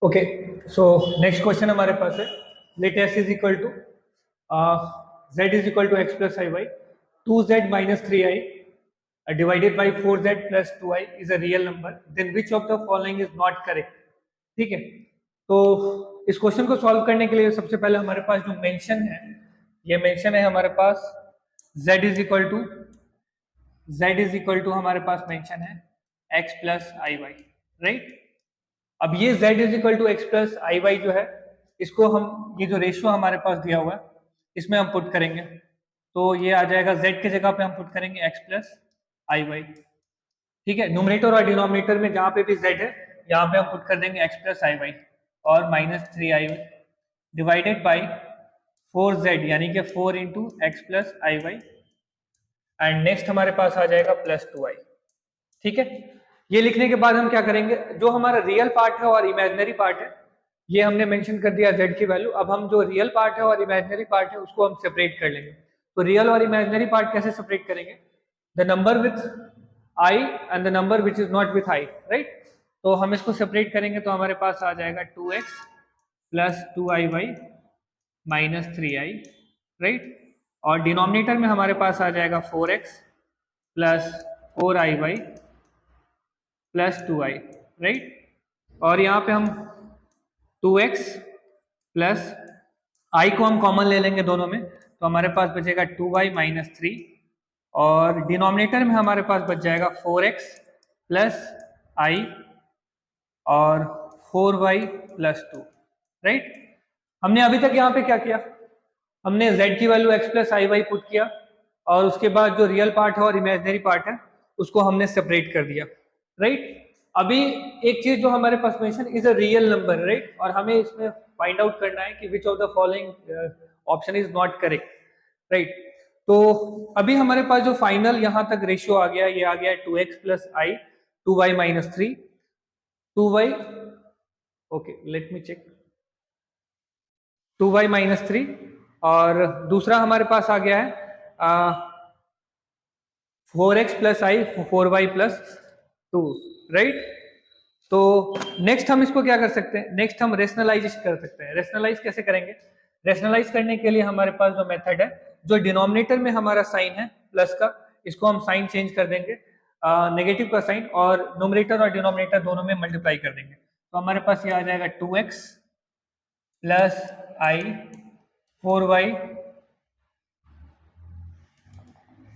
Okay, so next question हमारे पास है, let S is equal to z is equal to X plus I Y 2z minus 3i divided by 4z plus 2i is a real number, then which of the following is not correct. ठीक है, तो इस question को solve करने के लिए सबसे पहले हमारे पास जो मेंशन है, ये मेंशन है हमारे पास z इज इक्वल टू हमारे पास मेंशन है x plus I Y, right. अब ये z is equal to X plus I Y जो है, इसको हम ये जो रेशियो हमारे पास दिया हुआ है इसमें हम पुट करेंगे, तो ये आ जाएगा z की जगह पे हम पुट करेंगे x प्लस आई वाई। ठीक है, न्यूमरेटर और डिनोमिनेटर में जहाँ पे भी z है यहाँ पे हम पुट कर देंगे x प्लस आई वाई और minus 3i divided by 4z यानी कि 4 into X plus I Y and next हमारे पास आ जाएगा प्लस 2i। ठीक है, ये लिखने के बाद हम क्या करेंगे, जो हमारा रियल पार्ट है और इमेजिनरी पार्ट है ये हमने मेंशन कर दिया z की वैल्यू। अब हम जो रियल पार्ट है और इमेजिनरी पार्ट है उसको हम सेपरेट कर लेंगे। तो रियल और इमेजिनरी पार्ट कैसे सेपरेट करेंगे, the number with i and the number which is not with i, right. तो हम इसको सेपरेट करेंगे तो हमारे पास आ जाएगा 2x plus 2iy minus 3i, right. और डिनोमिनेटर में हमारे पास आ जाएगा 4x plus 4iy plus 2i, right. और यहाँ पे हम 2x प्लस i को हम कॉमन ले लेंगे दोनों में, तो हमारे पास बचेगा 2y माइनस 3 और डिनोमिनेटर में हमारे पास बच जाएगा 4x प्लस i और 4y प्लस 2, राइट। हमने अभी तक यहाँ पे क्या किया, हमने z की value x plus I Y put किया और उसके बाद जो रियल पार्ट है और इमेजिनरी पार्ट है उसको हमने सेपरेट कर दिया, राइट। अभी एक चीज जो हमारे पास mention is a real number, right, और हमें इसमें फाइंड आउट करना है कि which of the following option is not correct, right. तो अभी हमारे पास जो फाइनल यहाँ तक रेशियो आ गया, ये आ गया 2x plus I 2y minus 3 2y, okay let me check, 2y minus 3 और दूसरा हमारे पास आ गया है 4x plus I 4y plus 2, right. तो नेक्स्ट हम इसको क्या कर सकते हैं, नेक्स्ट हम रेशनलाइजेशन कर सकते हैं। रेशनलाइज कैसे करेंगे, रेशनलाइज करने के लिए हमारे पास जो मेथड है, जो डिनोमिनेटर में हमारा साइन है प्लस का, इसको हम साइन चेंज कर देंगे नेगेटिव का साइन और न्यूमरेटर और डिनोमिनेटर दोनों में मल्टीप्लाई कर देंगे। तो हमारे पास ये आ जाएगा 2x plus I 4y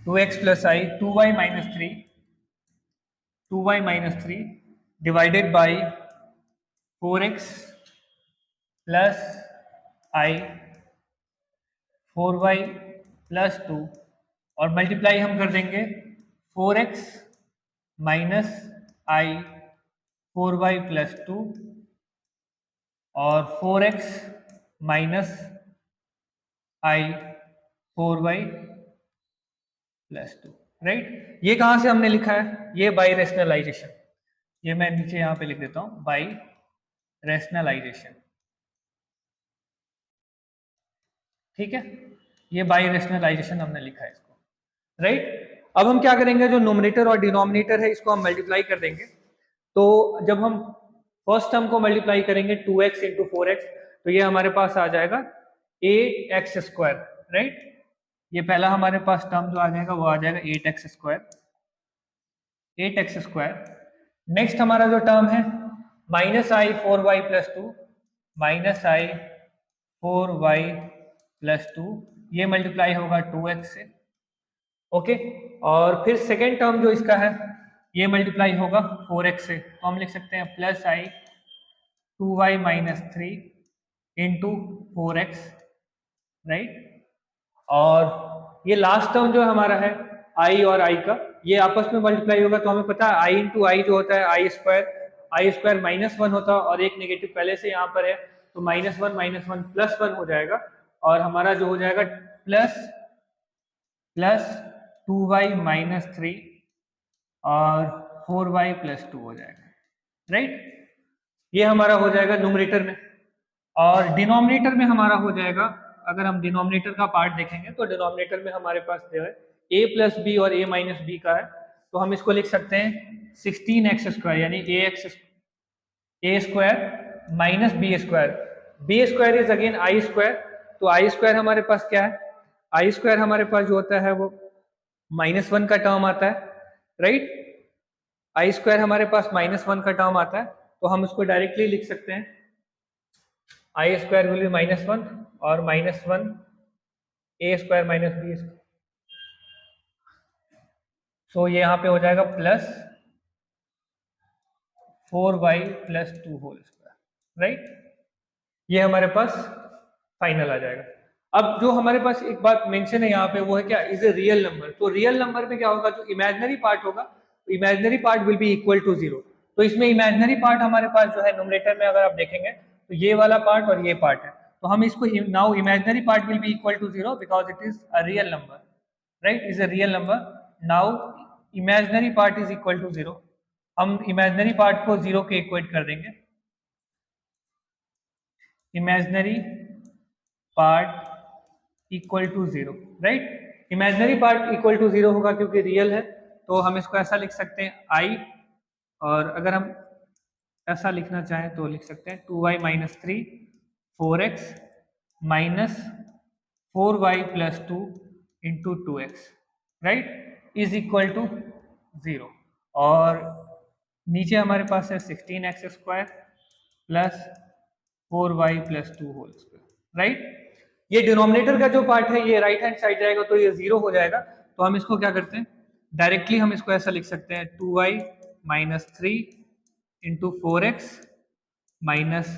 2x plus I 2y minus 3 divided by 4x plus I 4y plus 2 और मल्टीप्लाई हम कर देंगे 4x माइनस आई 4y प्लस 2 और 4x माइनस आई 4y प्लस 2, राइट। ये कहाँ से हमने लिखा है, ये बाई रेशनलाइजेशन, ये मैं नीचे यहाँ पे लिख देता हूँ बाई रेशनलाइजेशन। ठीक है, ये बाई रेशनलाइजेशन हमने लिखा है इसको, राइट। अब हम क्या करेंगे, जो नोमिनेटर और डिनोमिनेटर है इसको हम मल्टीप्लाई कर देंगे। तो जब हम फर्स्ट टर्म को मल्टीप्लाई करेंगे 2x इंटू 4x, तो ये हमारे पास आ जाएगा 8x स्क्वायर, राइट। ये पहला हमारे पास टर्म जो आ जाएगा वो आ जाएगा 8x स्क्वायर। नेक्स्ट हमारा जो टर्म है माइनस आई 4y प्लस 2 माइनस आई 4y प्लस 2, ये मल्टीप्लाई होगा 2x से, ओके। और फिर सेकेंड टर्म जो इसका है ये मल्टीप्लाई होगा 4x से, तो हम लिख सकते हैं plus I 2y minus 3 into 4x, right. और ये लास्ट टर्म जो हमारा है i और i का, ये आपस में मल्टीप्लाई होगा, तो हमें पता है i इंटू आई जो होता है आई स्क्वायर माइनस 1 होता है और एक नेगेटिव पहले से यहाँ पर है, तो माइनस वन प्लस 1 हो जाएगा और हमारा जो हो जाएगा प्लस 2y माइनस 3 और 4y प्लस 2 हो जाएगा, राइट। ये हमारा हो जाएगा न्यूमरेटर में। और डिनोमिनेटर में हमारा हो जाएगा, अगर हम डिनोमिनेटर का पार्ट देखेंगे तो डिनोमिनेटर में हमारे पास जो है a प्लस बी और a माइनस बी का है, तो हम इसको लिख सकते हैं 16x स्क्वायर यानी a square minus B square, B square is again I square, तो आई स्क्वायर हमारे पास क्या है, आई स्क्वायर हमारे पास जो होता है वो -1 का टर्म आता है, राइट, आई स्क्वायर हमारे पास -1 का टर्म आता है, तो हम इसको डायरेक्टली लिख सकते हैं आई स्क्वायर विल बी -1 और -1 A square minus B square, so ये यहाँ पे हो जाएगा plus 4y plus 2 whole square, right, ये हमारे पास फाइनल आ जाएगा। अब जो हमारे पास एक बात मेंशन है यहाँ पे वो है क्या, इज ए रियल नंबर, तो रियल नंबर में क्या होगा, जो इमेजिनरी पार्ट होगा, imaginary part will be equal to 0, तो इसमें इमेजिनरी पार्ट हमारे पास जो है न्यूमरेटर में अगर आप देखेंगे तो ये वाला पार्ट और ये पार्ट है, तो हम इसको now imaginary part will be equal to 0 because it is a real number, right, is a real number, now imaginary part is equal to 0, हम इमेजिनरी पार्ट को 0 के इक्वेट कर देंगे, imaginary part equal to 0, right, imaginary part equal to 0 होगा क्योंकि real है, तो हम इसको ऐसा लिख सकते हैं आई, और अगर हम ऐसा लिखना चाहें तो लिख सकते हैं 2y minus 3 4x minus 4y plus 2 into 2x, right, is equal to 0, और नीचे हमारे पास है 16x square plus 4y plus 2 whole square, right, ये डिनोमिनेटर का जो पार्ट है ये राइट हैंड साइड जाएगा तो ये 0 हो जाएगा, तो हम इसको क्या करते हैं डायरेक्टली हम इसको ऐसा लिख सकते हैं 2y minus 3 into 4x minus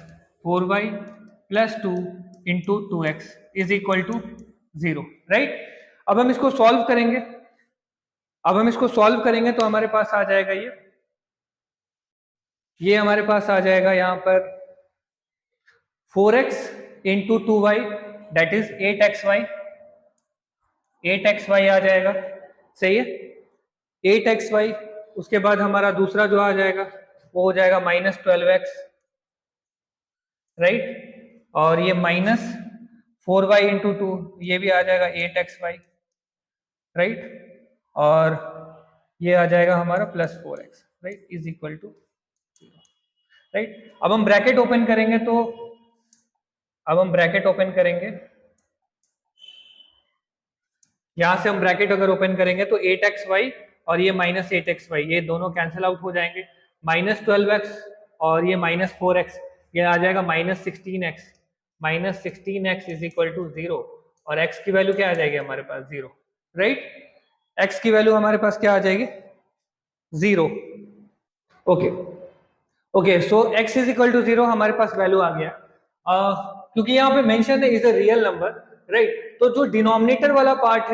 4y plus 2 into 2x is equal to 0, right. अब हम इसको सॉल्व करेंगे, तो हमारे पास आ जाएगा ये हमारे पास आ जाएगा यहाँ पर 4x into 2y that is 8xy, 8xy आ जाएगा, सही है, 8xy, उसके बाद हमारा दूसरा जो आ जाएगा वो हो जाएगा माइनस 12x, राइट, और ये माइनस 4y इंटू 2 ये भी आ जाएगा 8xy, राइट, और ये आ जाएगा हमारा plus 4x, right, is equal to 0, right. अब हम ब्रैकेट ओपन करेंगे यहां से हम ब्रैकेट अगर ओपन करेंगे तो 8xy और ये माइनस 8xy ये दोनों कैंसिल आउट हो जाएंगे, माइनस 12x और ये माइनस 4x ये आ जाएगा minus 16x, minus 16x is equal to 0, और x की वैल्यू क्या आ जाएगी हमारे पास 0, राइट, x की वैल्यू हमारे पास क्या आ जाएगी 0, okay, so x is equal to 0 हमारे पास वैल्यू आ गया, क्योंकि यहाँ पे मेंशन है is a real number, right, तो जो डिनोमिनेटर वाला पार्ट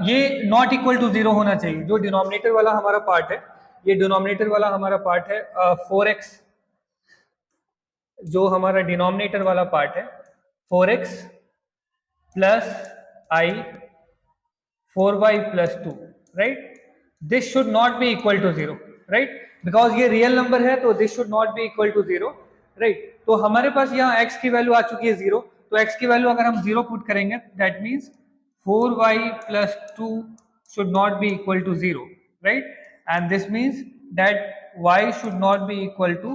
ये नॉट इक्वल टू 0 होना चाहिए, जो डिनोमिनेटर वाला हमारा पार्ट है 4x, जो हमारा डिनोमिनेटर वाला पार्ट है 4x plus i 4y plus 2, right, this should not be equal to 0, right, because ये रियल नंबर है तो this should not be equal to 0, right, तो हमारे पास यहाँ x की वैल्यू आ चुकी है 0, तो x की वैल्यू अगर हम 0 पुट करेंगे that means 4y plus 2 should not be equal to 0, right, and this means that y should not be equal to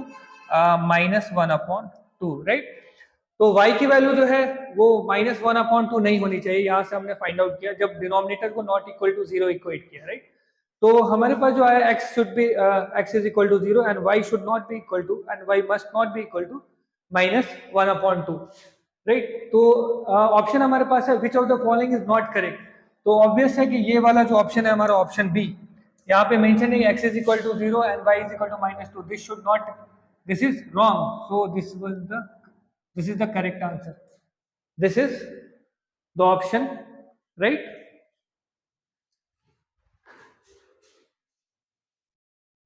minus 1 upon 2, right, तो y की वैल्यू जो है वो माइनस 1 अपॉन 2 नहीं होनी चाहिए, यहां से हमने फाइंड आउट किया जब डिनोमिनेटर को नॉट इक्वल टू 0 इक्वेट किया, राइट, तो हमारे पास जो है x should be x is equal to 0 and y should not be equal to and y must not be equal to minus 1 upon 2, right, तो ऑप्शन हमारे पास है which of the following is not correct, तो obvious है कि ये वाला जो ऑप्शन है हमारा ऑप्शन बी, यहाँ पे मेंशन है x is equal to 0 and y is equal to minus 2, this should not, this is wrong, so this is the correct answer, this is the option, right।